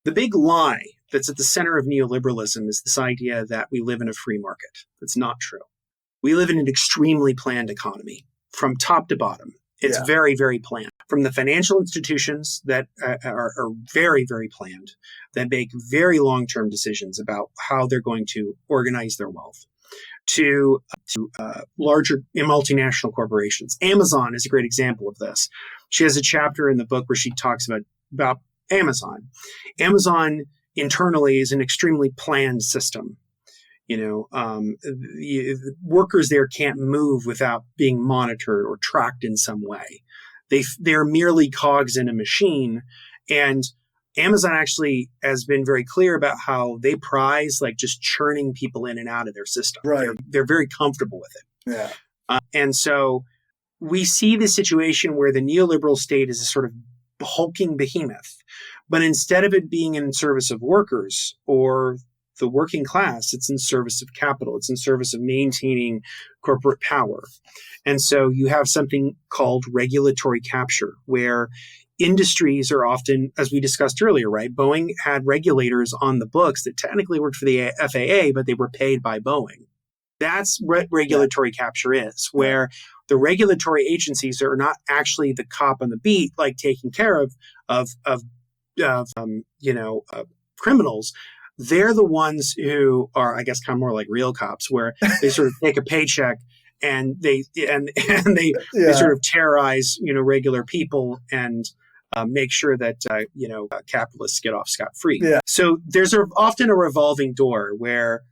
The big lie that's at the center of neoliberalism is this idea that we live in a free market. That's not true. We live in an extremely planned economy from top to bottom. It's very, very planned. From the financial institutions that are very, very planned, that make very long-term decisions about how they're going to organize their wealth, to larger multinational corporations. Amazon is a great example of this. She has a chapter in the book where she talks about Amazon. Amazon internally is an extremely planned system. Workers there can't move without being monitored or tracked in some way. They're merely cogs in a machine. And Amazon actually has been very clear about how they prize like just churning people in and out of their system. Right. They're very comfortable with it. Yeah. And so we see the situation where the neoliberal state is a sort of hulking behemoth. But instead of it being in service of workers or the working class, it's in service of capital. It's in service of maintaining corporate power. And so you have something called regulatory capture, where industries are often, as we discussed earlier, right? Boeing had regulators on the books that technically worked for the FAA, but they were paid by Boeing. That's what regulatory capture is, where the regulatory agencies are not actually the cop on the beat, like taking care of criminals. They're the ones who are, I guess, kind of more like real cops, where they sort of take a paycheck and they sort of terrorize, regular people and make sure that, capitalists get off scot-free. Yeah. So there's often a revolving door where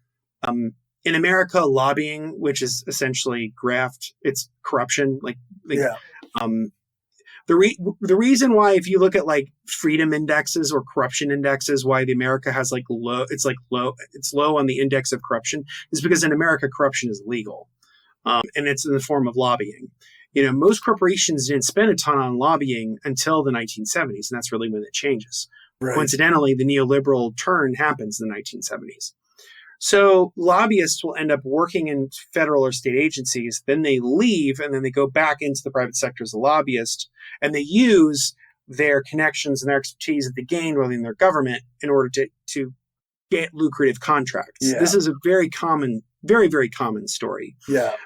in America, lobbying, which is essentially graft, it's corruption. The reason why, if you look at like freedom indexes or corruption indexes, why the America has it's low on the index of corruption is because in America, corruption is legal. And it's in the form of lobbying. Most corporations didn't spend a ton on lobbying until the 1970s, and that's really when it changes. Right. Coincidentally, the neoliberal turn happens in the 1970s. So lobbyists will end up working in federal or state agencies, then they leave, and then they go back into the private sector as a lobbyist, and they use their connections and their expertise that they gained within their government in order to get lucrative contracts. Yeah. This is a very common, very, very common story. Yeah.